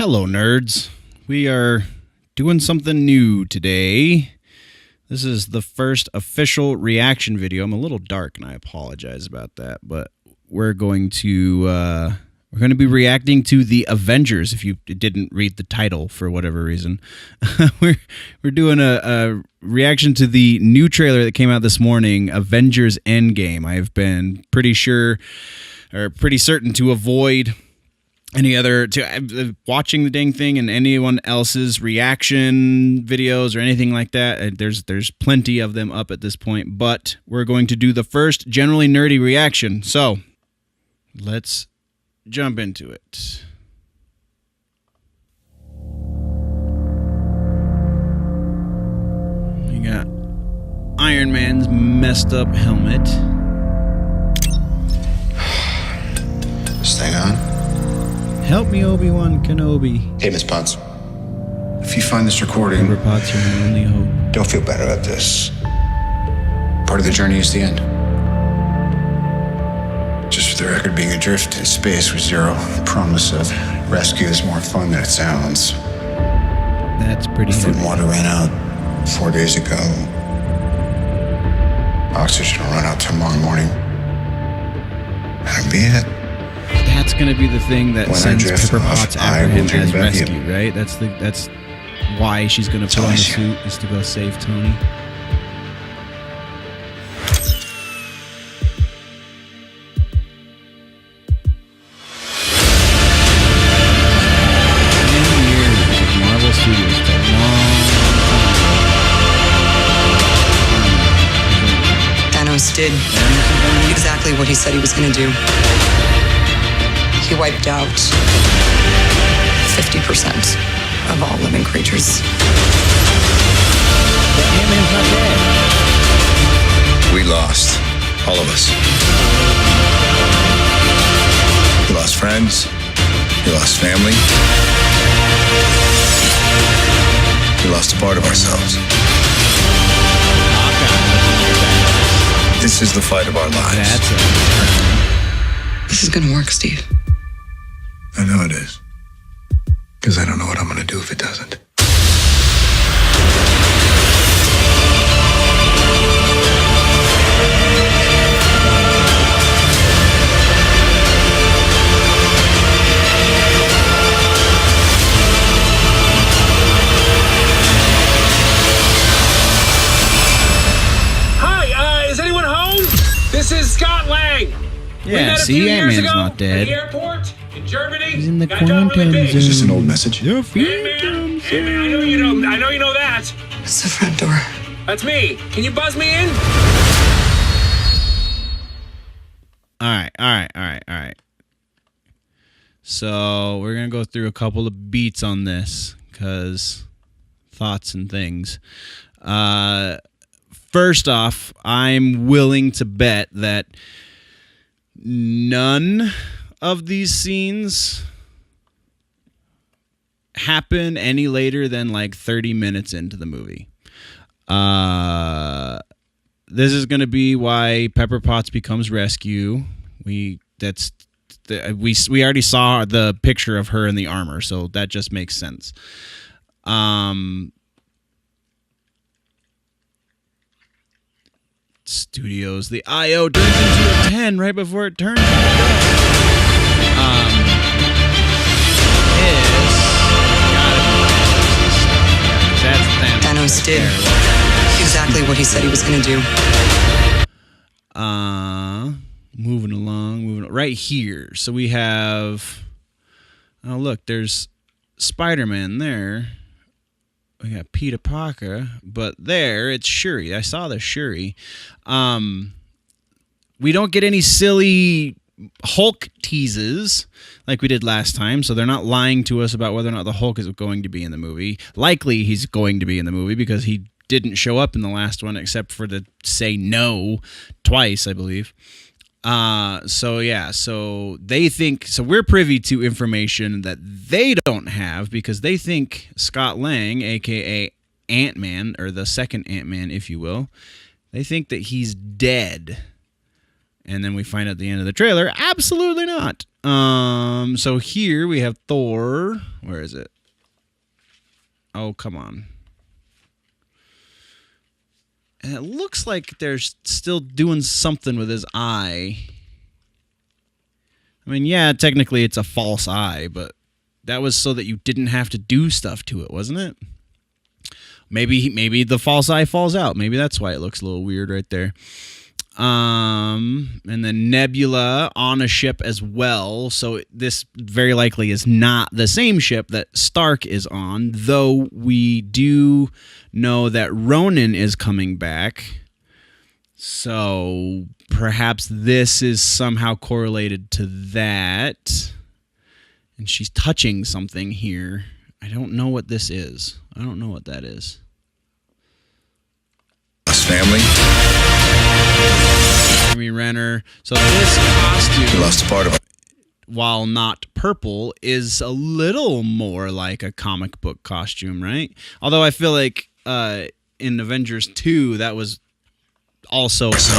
Hello, nerds. We are doing something new today. This is the first official reaction video. I'm a little dark, and I apologize about that, but we're going to be reacting to the Avengers. If you didn't read the title for whatever reason, we're doing a reaction to the new trailer that came out this morning, Avengers Endgame. I've been pretty certain to avoid any other watching the dang thing and anyone else's reaction videos or anything like that. There's plenty of them up at this point, but we're going to do the first generally nerdy reaction. So let's jump into it. We got Iron Man's messed up helmet. This thing on? Help me, Obi-Wan Kenobi. Hey, Miss Potts. If you find this recording, Pepper Potts, you're my only hope. don't feel bad about this. Part of the journey is the end. Just for the record, being adrift in space with zero promise of rescue is more fun than it sounds. That's pretty Food and heavy. water ran out 4 days ago. Oxygen will run out tomorrow morning. That'll be it. That's gonna be the thing that When I sends drift Pepper off, Potts I after will him dream as about you. rescue, right? That's why she's gonna put on the always you. suit, is to go save Tony. Marvel Studios, it's a long Thanos did exactly what he said he was going to do. He wiped out 50% of all living creatures. Ant-Man's not dead. We lost. All of us. We lost friends. We lost family. We lost a part of ourselves. This is the fight of our lives. That's it. This is going to work, Steve. I know it is. Because I don't know what I'm going to do if it doesn't. Is anyone home? This is Scott Lang. We Yeah, met a see, few years Ant-Man's ago not dead. At the airport in Germany. He's in the Got done really quantum big. zone. Is this an old message? The Ant-Man, Phantom Ant-Man, I know you know that. It's the front door. That's me. Can you buzz me in? All right. So we're gonna go through a couple of beats on this, cause thoughts and things. First off, I'm willing to bet that none of these scenes happen any later than like 30 minutes into the movie. This is going to be why Pepper Potts becomes rescue. We already saw the picture of her in the armor, so that just makes sense. Studios, the IO turns into a 10 right before it turns into a dot. That's Thanos right did there. exactly what he said he was going to do. Moving along, right here. So we have, oh look, there's Spider-Man there. We got Peter Parker, but there it's Shuri. I saw the Shuri. We don't get any silly Hulk teases like we did last time, so they're not lying to us about whether or not the Hulk is going to be in the movie. Likely he's going to be in the movie because he didn't show up in the last one except for to say no twice, I believe. So they think, so we're privy to information that they don't have because they think Scott Lang, aka Ant-Man, or the second Ant-Man, if you will, they think that he's dead. And then we find out at the end of the trailer, absolutely not. So here we have Thor. Where is it? Oh, come on. And it looks like they're still doing something with his eye. I mean, yeah, technically it's a false eye, but that was so that you didn't have to do stuff to it, wasn't it? Maybe the false eye falls out. Maybe that's why it looks a little weird right there. And then Nebula on a ship as well. So this very likely is not the same ship that Stark is on, though we do know that Ronan is coming back. So perhaps this is somehow correlated to that. And she's touching something here. I don't know what this is. I don't know what that is. Family. Jeremy Renner. So this costume, We lost a part of it. while not purple, is a little more like a comic book costume, right? Although I feel like in Avengers 2, that was also This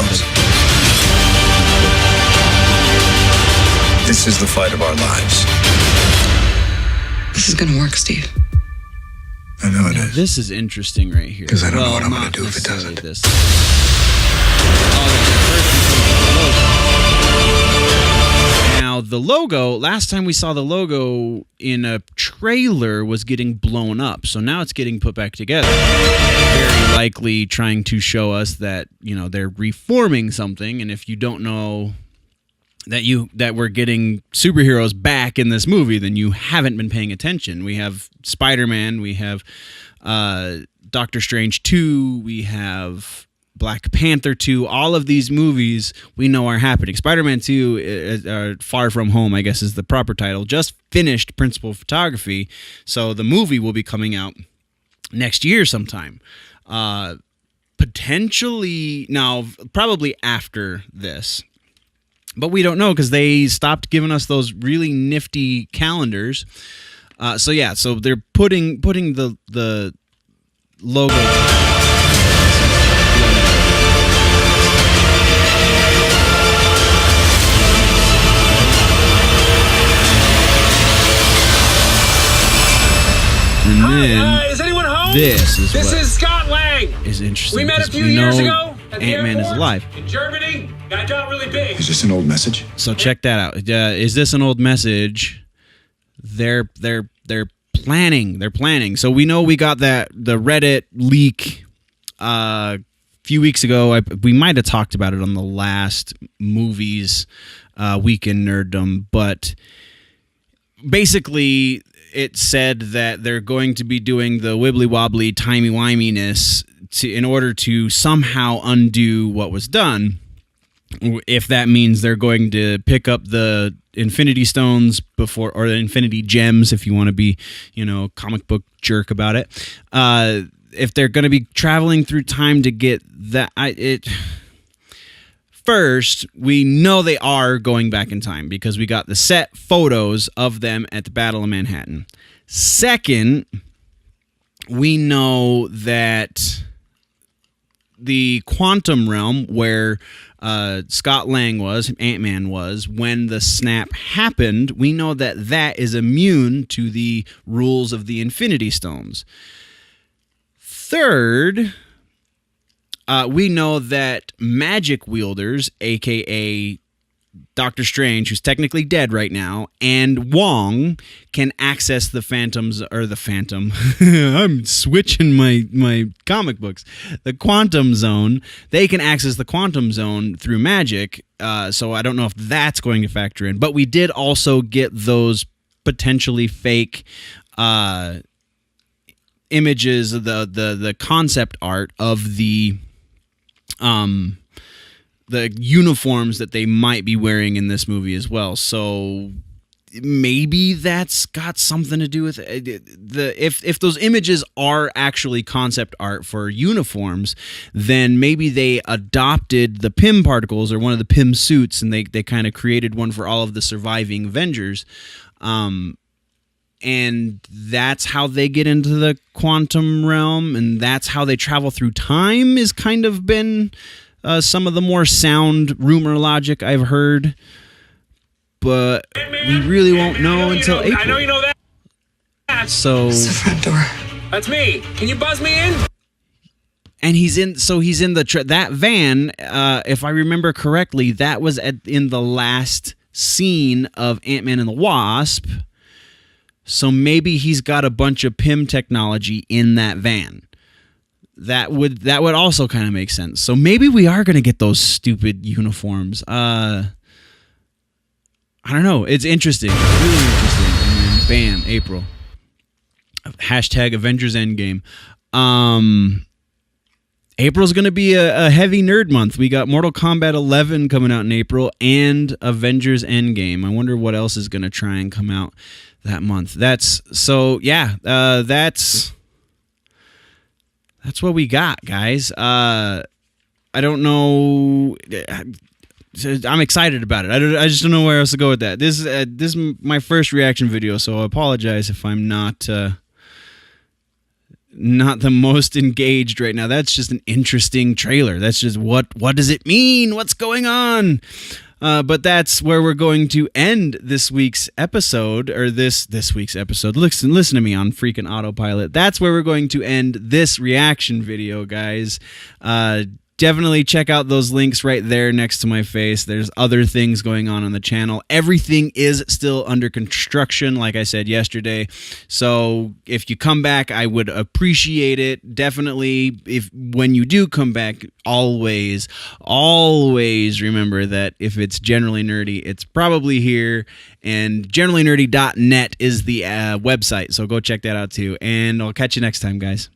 is the fight of our lives. This is gonna work, Steve. I know it Now, is. this is interesting right here. 'Cause I don't know Well, what I'm gonna not do if it necessarily doesn't. This. Now, the logo, last time we saw the logo in a trailer was getting blown up. So now it's getting put back together. Very likely trying to show us that, you know, they're reforming something. And if you don't know that we're getting superheroes back in this movie, then you haven't been paying attention. We have Spider-Man, we have Doctor Strange 2, we have Black Panther 2. All of these movies we know are happening. Spider-Man 2, Far From Home, I guess is the proper title, just finished principal photography, so the movie will be coming out next year sometime. Potentially, now, probably after this. But we don't know because they stopped giving us those really nifty calendars. So they're putting the logo. And then Is anyone home? this is This what is Scott Lang. is interesting. We met a because few we years know ago at the Ant-Man is airport alive. in Germany. Got really big. Is this an old message? So check that out. Is this an old message? They're planning. They're planning. So we know we got the Reddit leak a few weeks ago. We might have talked about it on the last movies weekend nerddom, but basically it said that they're going to be doing the wibbly wobbly timey wiminess in order to somehow undo what was done. If that means they're going to pick up the Infinity Stones before, or the Infinity Gems, if you want to be, comic book jerk about it. If they're going to be traveling through time to get that, first, we know they are going back in time because we got the set photos of them at the Battle of Manhattan. Second, we know that the quantum realm where Scott Lang was, Ant-Man was, when the snap happened, we know that that is immune to the rules of the Infinity Stones. Third, we know that magic wielders, aka Doctor Strange, who's technically dead right now, and Wong can access the Phantoms, or the Phantom. I'm switching my comic books. The Quantum Zone. They can access the Quantum Zone through magic. So I don't know if that's going to factor in. But we did also get those potentially fake images of the concept art of the uniforms that they might be wearing in this movie as well. So maybe that's got something to do with it. If those images are actually concept art for uniforms, then maybe they adopted the Pym particles or one of the Pym suits, and they kind of created one for all of the surviving Avengers. And that's how they get into the quantum realm, and that's how they travel through time, is kind of been some of the more sound rumor logic I've heard. but we really won't know until April. I know you know that. So It's the front door. That's me. Can you buzz me in? and he's in the that van, if I remember correctly, that was in the last scene of Ant-Man and the Wasp. So maybe he's got a bunch of PIM technology in that van. That would also kind of make sense. So maybe we are going to get those stupid uniforms. I don't know. It's interesting. It's really interesting. And then bam, April. Hashtag Avengers Endgame. April's going to be a heavy nerd month. We got Mortal Kombat 11 coming out in April and Avengers Endgame. I wonder what else is going to try and come out that month. That's what we got, guys. I don't know. I'm excited about it. I just don't know where else to go with that. This is my first reaction video, so I apologize if I'm not the most engaged right now. That's just an interesting trailer. That's just what does it mean? What's going on? But that's where we're going to end this week's episode, or this week's episode. Listen to me on freaking autopilot. That's where we're going to end this reaction video, guys. Definitely check out those links right there next to my face. There's other things going on the channel. Everything is still under construction, like I said yesterday. So if you come back, I would appreciate it. Definitely, when you do come back, always remember that if it's generally nerdy, it's probably here. And generallynerdy.net is the website. So go check that out too. And I'll catch you next time, guys.